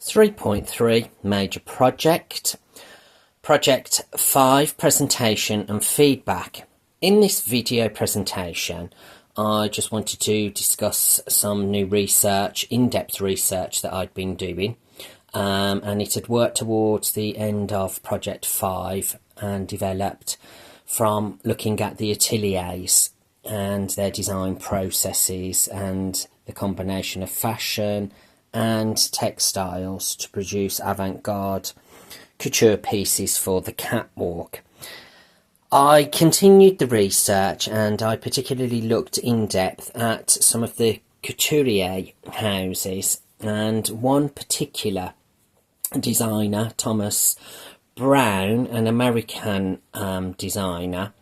3.3 Major project, Project 5 presentation and feedback. In this video presentation, I just wanted to discuss some new research, in-depth research that I'd been doing, and it had worked towards the end of Project 5 and developed from looking at the ateliers and their design processes and the combination of fashion and textiles to produce avant-garde couture pieces for the catwalk. I continued the research and I particularly looked in depth at some of the couturier houses, and one particular designer, Thomas Brown, an American designer,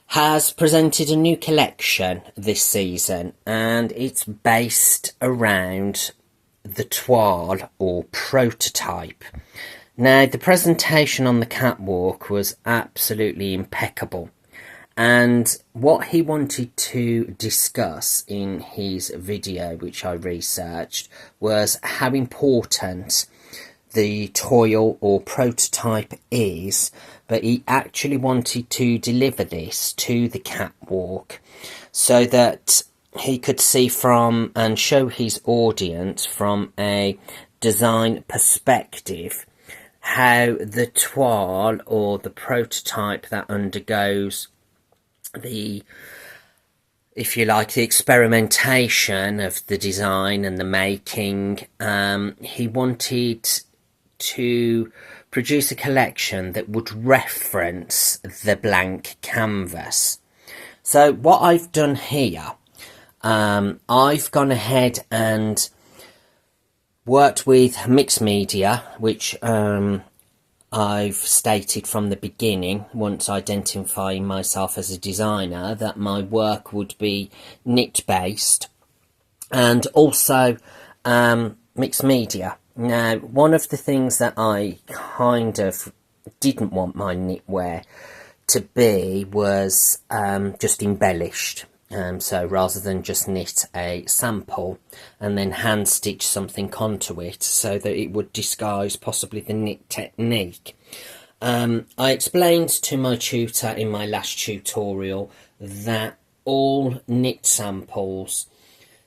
has presented a new collection this season, and it's based around the toile or prototype. Now, the presentation on the catwalk was absolutely impeccable, and what he wanted to discuss in his video, which I researched, was how important the toile or prototype is, but he actually wanted to deliver this to the catwalk so that he could see from and show his audience from a design perspective how the toile or the prototype that undergoes the, if you like, the experimentation of the design and the making. He wanted to produce a collection that would reference the blank canvas. So what I've done here, I've gone ahead and worked with mixed media, which I've stated from the beginning, once identifying myself as a designer, that my work would be knit based, and also mixed media. Now, one of the things that I kind of didn't want my knitwear to be was just embellished. So rather than just knit a sample and then hand stitch something onto it so that it would disguise possibly the knit technique, I explained to my tutor in my last tutorial that all knit samples,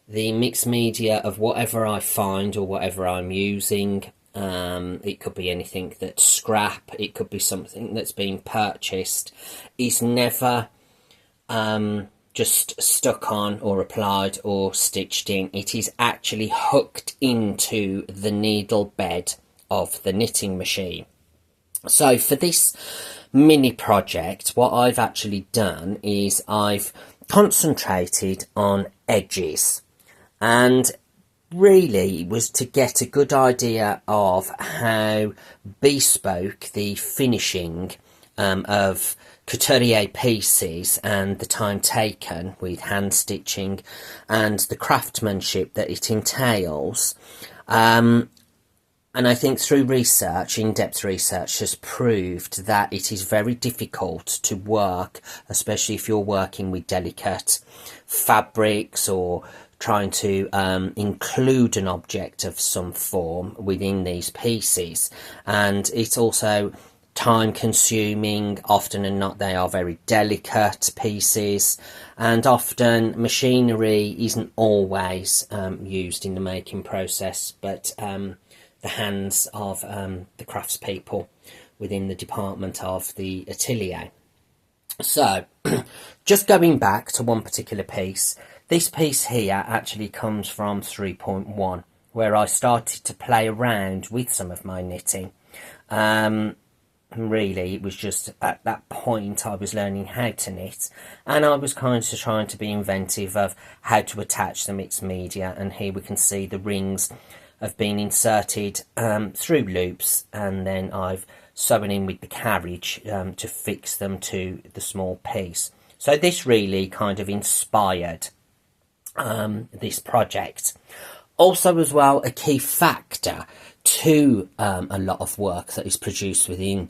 the mixed media of whatever I find or whatever I'm using, it could be anything that's scrap, it could be something that's been purchased, is never just stuck on or applied or stitched in. It is actually hooked into the needle bed of the knitting machine. So for this mini project, what I've actually done is I've concentrated on edges, and really was to get a good idea of how bespoke the finishing of couturier pieces and the time taken with hand stitching and the craftsmanship that it entails. And I think through research, in-depth research, has proved that it is very difficult to work, especially if you're working with delicate fabrics or trying to include an object of some form within these pieces. And it's also time consuming. Often and not, they are very delicate pieces, and often machinery isn't always used in the making process, but the hands of the craftspeople within the department of the atelier. So just going back to one particular piece, this piece here actually comes from 3.1, where I started to play around with some of my knitting. Really, it was just at that point I was learning how to knit, and I was kind of trying to be inventive of how to attach the mixed media. And here we can see the rings have been inserted through loops, and then I've sewn in with the carriage to fix them to the small piece. So this really kind of inspired this project. Also as well, a key factor to a lot of work that is produced within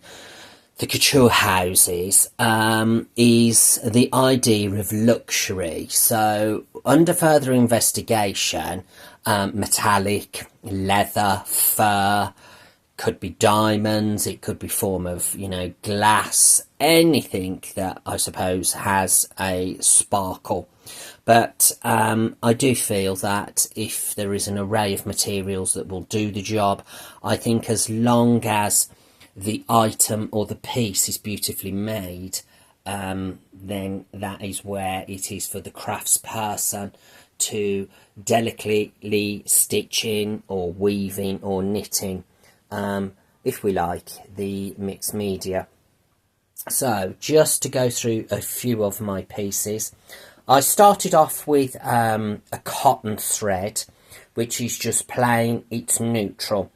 the couture houses is the idea of luxury. So under further investigation, metallic, leather, fur, could be diamonds, it could be form of, glass, anything that I suppose has a sparkle. But I do feel that if there is an array of materials that will do the job, I think as long as the item or the piece is beautifully made, then that is where it is for the craftsperson to delicately stitching or weaving or knitting, if we like, the mixed media. So just to go through a few of my pieces, I started off with a cotton thread, which is just plain, it's neutral.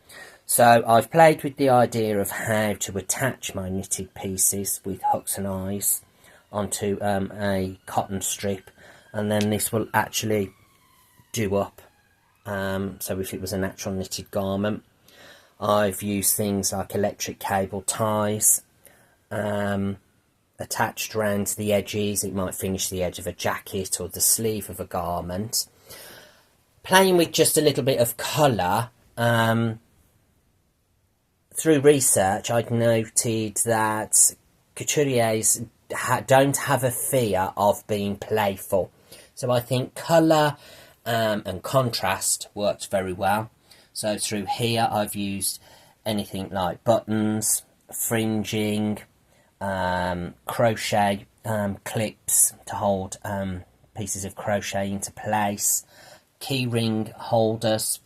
So I've played with the idea of how to attach my knitted pieces with hooks and eyes onto a cotton strip, and then this will actually do up. So if it was a natural knitted garment, I've used things like electric cable ties attached around the edges. It might finish the edge of a jacket or the sleeve of a garment. Playing with just a little bit of colour. Through research, I'd noted that couturiers don't have a fear of being playful. So I think colour and contrast works very well. So through here I've used anything like buttons, fringing, crochet clips to hold pieces of crochet into place, key ring holders,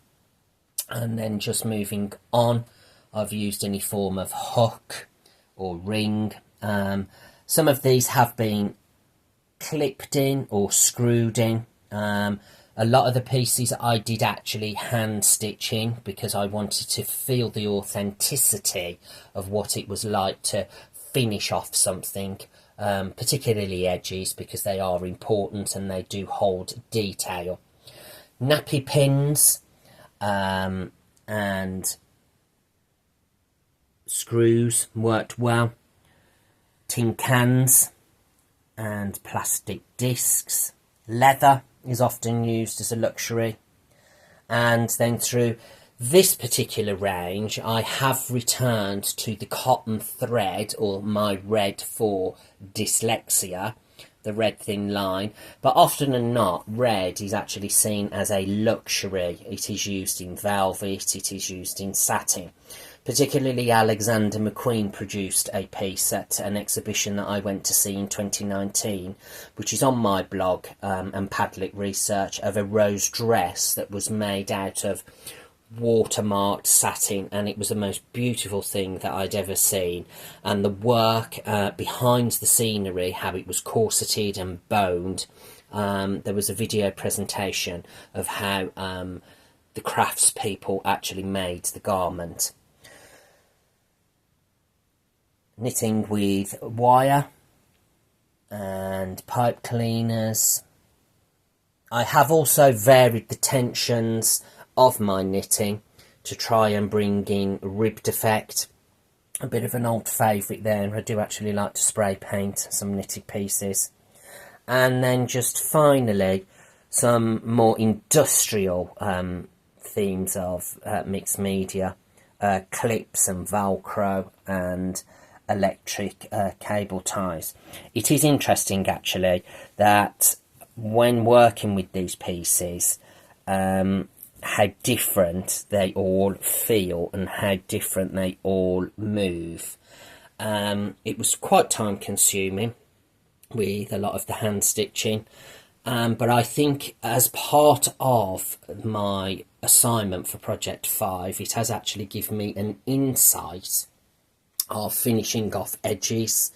and then just moving on, I've used any form of hook or ring. Some of these have been clipped in or screwed in. A lot of the pieces I did actually hand stitching because I wanted to feel the authenticity of what it was like to finish off something, particularly edges, because they are important and they do hold detail. Nappy pins and screws worked well. Tin cans and plastic discs. Leather is often used as a luxury. And then through this particular range, I have returned to the cotton thread, or my red for dyslexia, the red thin line. But often than not, red is actually seen as a luxury. It is used in velvet, it is used in satin. Particularly Alexander McQueen produced a piece at an exhibition that I went to see in 2019, which is on my blog and Padlet Research, of a rose dress that was made out of watermarked satin, and it was the most beautiful thing that I'd ever seen. And the work behind the scenery, how it was corseted and boned, there was a video presentation of how the craftspeople actually made the garment. Knitting with wire and pipe cleaners. I have also varied the tensions of my knitting to try and bring in ribbed effect. A bit of an old favourite there. I do actually like to spray paint some knitted pieces. And then just finally some more industrial themes of mixed media, clips and Velcro and electric cable ties. It is interesting actually that when working with these pieces, how different they all feel and how different they all move. It was quite time consuming with a lot of the hand stitching, but I think as part of my assignment for Project 5, it has actually given me an insight of finishing off edges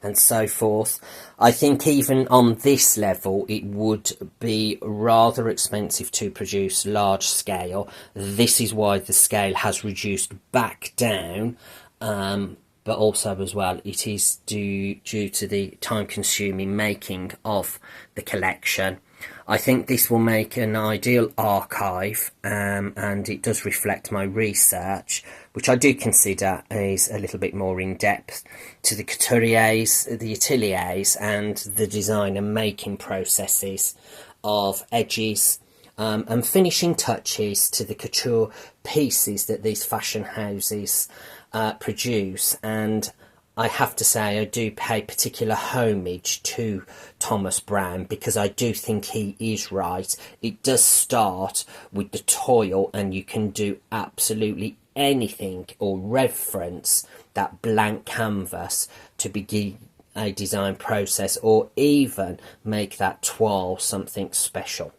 and so forth. I think even on this level it would be rather expensive to produce large scale. This is why the scale has reduced back down, but also as well it is due to the time consuming making of the collection. I think this will make an ideal archive, and it does reflect my research, which I do consider is a little bit more in depth to the couturiers, the ateliers, and the design and making processes of edges and finishing touches to the couture pieces that these fashion houses produce. And I have to say I do pay particular homage to Thomas Brown, because I do think he is right. It does start with the toile, and you can do absolutely anything or reference that blank canvas to begin a design process, or even make that toile something special.